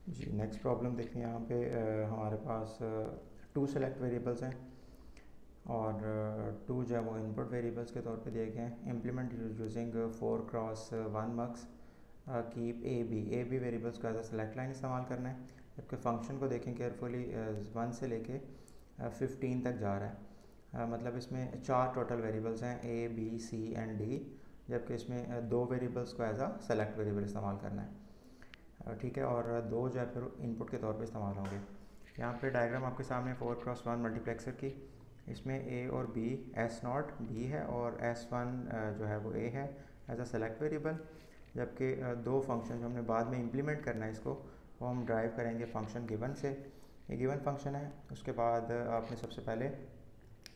जी next problem देखें यहाँ पे हमारे पास टू सेलेक्ट वेरिएबल्स हैं और टू जो है वो इनपुट वेरिएबल्स के तौर पे दिए गए हैं। Implement using 4x1 mux keep A B variables का एज अ सेलेक्ट लाइन इस्तेमाल करना है। जबकि फंक्शन को देखें केयरफुली 1 से लेके 15 तक जा रहा है। मतलब इसमें 4 टोटल वेरिएबल्स हैं A B C and D, जबकि इसमें 2 वेरिएबल्स को एज अ सेलेक्ट वेरिएबल इस्तेमाल करना है। ठीक है, और 2 जो है फिर इनपुट के तौर पे इस्तेमाल होंगे। यहाँ पे डायग्राम आपके सामने 4x1 मल्टीप्लेक्सर की, इसमें ए और बी S0 बी है और S1 जो है वो ए है एज अ सेलेक्ट वेरिएबल। जबकि 2 फंक्शन जो हमने बाद में इम्प्लीमेंट करना है इसको, वो हम ड्राइव करेंगे फंक्शन गिवन से। ये गिवन फंक्शन है। उसके बाद आपने सबसे पहले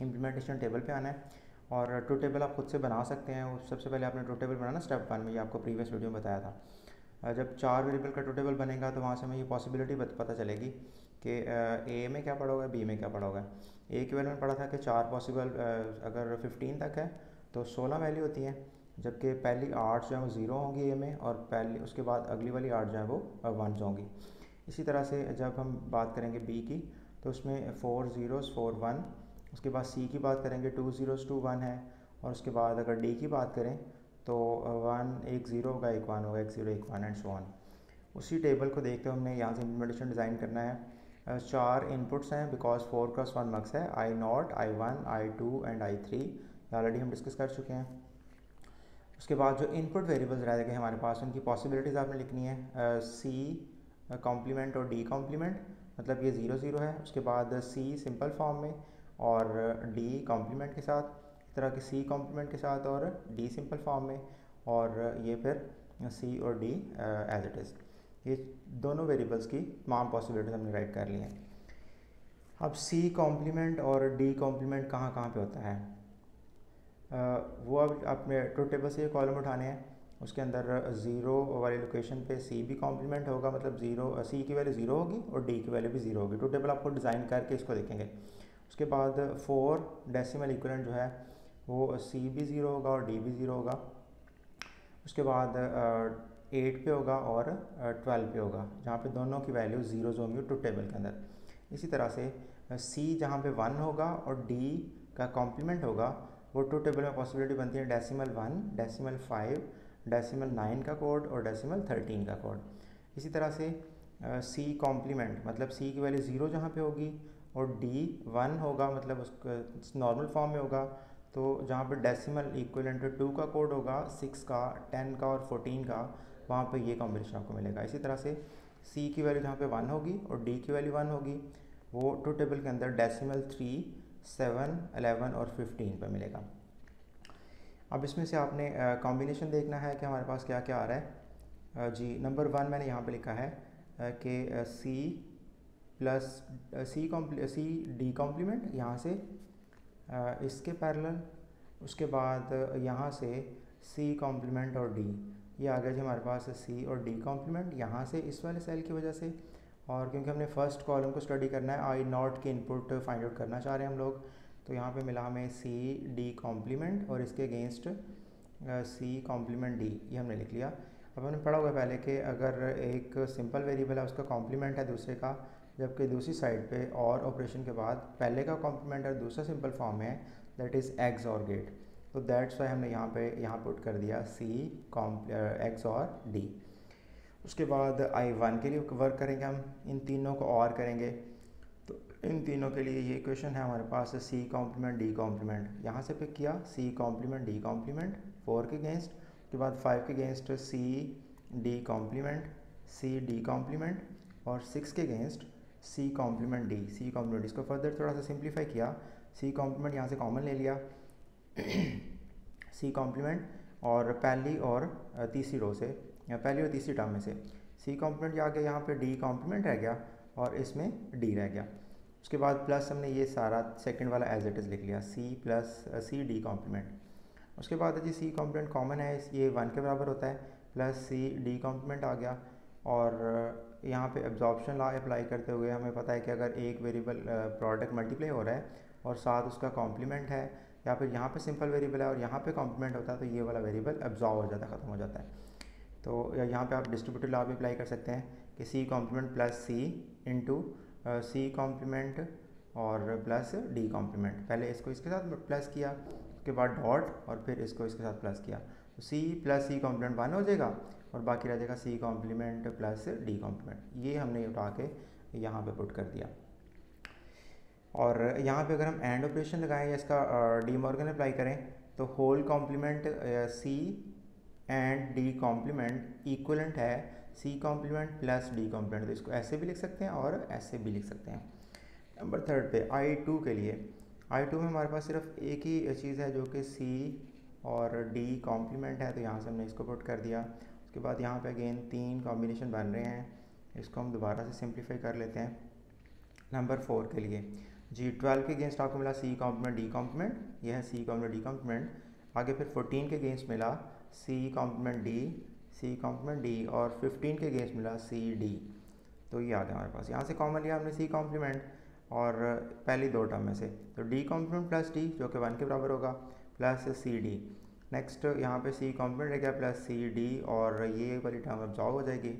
इम्प्लीमेंटेशन टेबल पे आना है और ट्रू टेबल आप खुद से बना सकते हैं। सबसे पहले आपने ट्रू टेबल बनाना स्टेप 1 में, ये आपको प्रीवियस वीडियो में बताया था। जब 4 वेरिएबल का ट्रू टेबल बनेगा तो वहाँ से हमें ये पॉसिबिलिटी पता चलेगी कि ए में क्या पड़ा होगा, बी में क्या पड़ा होगा। ए की वैल्यू में पड़ा था कि 4 पॉसिबल अगर 15 तक है तो 16 वैल्यू होती हैं, जबकि पहली 8 जो है वो 0 होंगी ए में और पहली उसके बाद अगली वाली 8 जो है वो 1 होंगी। इसी तरह से जब हम बात करेंगे बी की तो उसमें 4 zeros 4 1, उसके बाद सी की बात करेंगे 2 zeros 2 1 है, और उसके बाद अगर डी की बात करें तो 1 एक 0 होगा, एक 1 होगा, एक 0 एक 1 एंड सो ऑन। उसी टेबल को देखते हुए हमने यहाँ से इम्प्लीमेंटेशन डिज़ाइन करना है। 4 इनपुट्स हैं बिकॉज 4x1 मक्स है, I0 I1 I2 and I3, already हम डिस्कस कर चुके हैं। उसके बाद जो इनपुट वेरिएबल्स रह गए हमारे पास, उनकी पॉसिबिलिटीज़ आपने लिखनी है। सी कॉम्प्लीमेंट और डी कॉम्प्लीमेंट, मतलब ये 0 0 है। उसके बाद सी सिंपल फॉर्म में और डी कॉम्प्लीमेंट के साथ, इस तरह के सी कॉम्प्लीमेंट के साथ और डी सिंपल फॉर्म में, और ये फिर सी और डी एज इट इज़। ये दोनों वेरिएबल्स की तमाम पॉसिबिलिटीज हमने राइट कर ली हैं। अब सी कॉम्प्लीमेंट और डी कॉम्प्लीमेंट कहाँ कहाँ पे होता है, वो अब अपने ट्रू टेबल से ये कॉलम उठाने हैं। उसके अंदर 0 वाली लोकेशन पे सी भी कॉम्प्लीमेंट होगा, मतलब 0 सी की वैल्यू 0 होगी और डी की वैल्यू भी 0 होगी। ट्रू टेबल आपको डिज़ाइन करके इसको देखेंगे। उसके बाद 4 डेसिमल इक्विवेलेंट जो है वो सी भी 0 होगा और डी भी 0 होगा। उसके बाद 8 पे होगा और 12 पे होगा, जहाँ पे दोनों की वैल्यू 0 होंगी ट्रू टेबल के अंदर। इसी तरह से सी जहाँ पे 1 होगा और डी का कॉम्प्लीमेंट होगा, वो ट्रू टेबल में पॉसिबिलिटी बनती है डेसिमल 1, डेसिमल 5, डेसिमल 9 का कोड और डेसिमल 13 का कोड। इसी तरह से सी कॉम्प्लीमेंट मतलब सी की वैल्यू 0 जहाँ पे होगी और डी 1 होगा, मतलब उसका नॉर्मल फॉर्म में होगा। तो जहाँ पर डेसिमल इक्विवेलेंट 2 का कोड होगा, 6 का, 10 का और 14 का, वहाँ पे ये कॉम्बिनेशन आपको मिलेगा। इसी तरह से सी की वैल्यू जहाँ पे 1 होगी और डी की वैल्यू 1 होगी, वो ट्रू टेबल के अंदर डेसिमल 3, 7, 11 और 15 पे मिलेगा। अब इसमें से आपने कॉम्बिनेशन देखना है कि हमारे पास क्या क्या आ रहा है। जी नंबर 1 मैंने यहाँ पे लिखा है कि C plus C D complement यहाँ से इसके पैरेलल, उसके बाद यहाँ से सी कॉम्प्लीमेंट और डी, ये आ गया जी हमारे पास सी और डी कॉम्प्लीमेंट यहाँ से इस वाले सेल की वजह से। और क्योंकि हमने फर्स्ट कॉलम को स्टडी करना है, I0 के इनपुट फाइंड आउट करना चाह रहे हैं हम लोग, तो यहाँ पे मिला हमें सी डी कॉम्प्लीमेंट और इसके अगेंस्ट सी कॉम्प्लीमेंट डी, ये हमने लिख लिया। अब हमने पढ़ा हुआ पहले कि अगर एक सिंपल वेरिएबल है उसका कॉम्प्लीमेंट है दूसरे का, जबकि दूसरी साइड पे और ऑपरेशन के बाद पहले का कॉम्प्लीमेंट और दूसरा सिंपल फॉर्म है, दैट इज़ एक्स और गेट। तो दैट्स वाई हमने यहाँ पुट कर दिया सी एक्स और डी। उसके बाद I1 के लिए वर्क करेंगे हम, इन तीनों को और करेंगे। तो इन तीनों के लिए ये इक्वेशन है हमारे पास, सी कॉम्प्लीमेंट डी कॉम्प्लीमेंट, यहाँ से पिक किया सी कॉम्प्लीमेंट डी कॉम्प्लीमेंट 4 के अगेंस्ट, उसके बाद 5 के against C D complement, C D complement, और 6 के against C complement D, C complement. इसको फर्दर थोड़ा सा सिंप्लीफाई किया, सी कॉम्प्लीमेंट यहाँ से कॉमन ले लिया सी कॉम्प्लीमेंट, और पहली और तीसरी रो से, या पहली और तीसरी टर्म में से सी कॉम्प्लीमेंट आ गया, यहाँ पे डी कॉम्प्लीमेंट रह गया और इसमें डी रह गया। उसके बाद प्लस हमने ये सारा सेकंड वाला एज इट इज़ लिख लिया, C plus C D complement. उसके बाद जी सी कॉम्प्लीमेंट कॉमन है, ये 1 के बराबर होता है, प्लस सी डी कॉम्प्लीमेंट आ गया। और यहाँ पे एब्जॉर्प्शन लॉ अप्लाई करते हुए हमें पता है कि अगर एक वेरिएबल प्रोडक्ट मल्टीप्लाई हो रहा है और साथ उसका कॉम्प्लीमेंट है, या फिर यहाँ पे सिंपल वेरिएबल है और यहाँ पे कॉम्प्लीमेंट होता है, तो ये वाला वेरिएबल एब्जॉर्ब हो जाता है, ख़त्म हो जाता है। तो यहाँ पे आप डिस्ट्रीब्यूटिव लॉ भी अप्लाई कर सकते हैं कि सी कॉम्प्लीमेंट प्लस सी इंटू सी कॉम्प्लीमेंट और प्लस डी कॉम्प्लीमेंट। पहले इसको इसके साथ प्लस किया, उसके बाद डॉट और फिर इसको इसके साथ प्लस किया, तो सी प्लस सी कॉम्प्लीमेंट 1 हो जाएगा और बाकी रह जाएगा C complement plus D complement. ये हमने उठा के यहाँ पे पुट कर दिया। और यहाँ पे अगर हम एंड ऑपरेशन लगाएं या इसका डी मॉर्गन अप्लाई करें तो whole complement C and D complement equivalent है C complement plus D complement. तो इसको ऐसे भी लिख सकते हैं और ऐसे भी लिख सकते हैं। नंबर 3 पे I2 के लिए, I2 में हमारे पास सिर्फ एक ही चीज़ है जो कि सी और डी कॉम्प्लीमेंट है, तो यहाँ से हमने इसको पुट कर दिया। उसके बाद यहाँ पे अगेन 3 कॉम्बिनेशन बन रहे हैं, इसको हम दोबारा से सिंप्लीफाई कर लेते हैं। नंबर 4 के लिए G12 के अगेंस्ट आपको मिला सी कॉम्प्लीमेंट डी कॉम्प्लीमेंट, यह है सी कॉम्प्लीमेंट डी कॉम्प्लीमेंट। आगे फिर 14 के अगेंस्ट मिला C complement D, C complement D, और 15 के अगेंस्ट मिला सी डी। तो ये आ गया हमारे पास। यहाँ से कॉमन लिया हमने सी कॉम्प्लीमेंट और पहली 2 टर्म में से, तो डी कॉम्प्लीमेंट प्लस डी जो कि 1 के बराबर होगा प्लस सी डी। नेक्स्ट यहाँ पे सी कॉम्प्लीमेंट रह गया प्लस सी डी और ये वाली टर्म ऑब्जॉर्व हो जाएगी,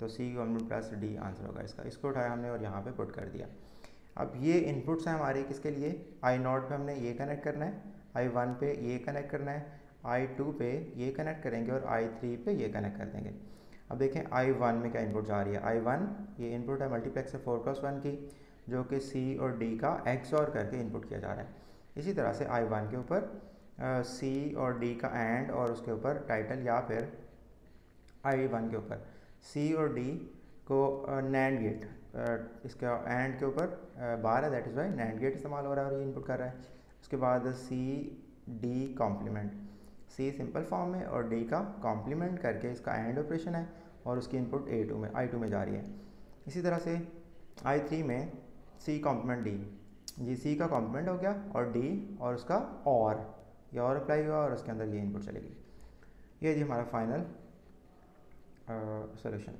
तो C complement plus D answer होगा इसका। इसको उठाया हमने और यहाँ पे पुट कर दिया। अब ये इनपुट्स हैं हमारे किसके लिए, I0 पे हमने ये कनेक्ट करना है, I1 पे ये कनेक्ट करना है, I2 पे ये कनेक्ट करेंगे और I3 पे ये कनेक्ट कर देंगे। अब देखें I1 में क्या इनपुट जा रही है। I1 ये इनपुट है मल्टीप्लेक्सर 4+1 की, जो कि C और D का XOR करके इनपुट किया जा रहा है। इसी तरह से I1 के ऊपर C और D का एंड और उसके ऊपर टाइटल, या फिर I1 के ऊपर C और D को नैंड गेट, इसका एंड के ऊपर बार है, that is Y NAND gate इस्तेमाल हो रहा है और ये इनपुट कर रहा है। उसके बाद सी डी कॉम्प्लीमेंट, सी सिंपल फॉर्म में और डी का कॉम्प्लीमेंट करके इसका एंड ऑपरेशन है और उसकी इनपुट I2 में जा रही है। इसी तरह से I3 में सी कॉम्प्लीमेंट डी, जी सी का कॉम्प्लीमेंट हो गया और डी और उसका और ये और अप्लाई हुआ और उसके अंदर ये इनपुट चलेगी। ये जी हमारा फाइनल सोल्यूशन।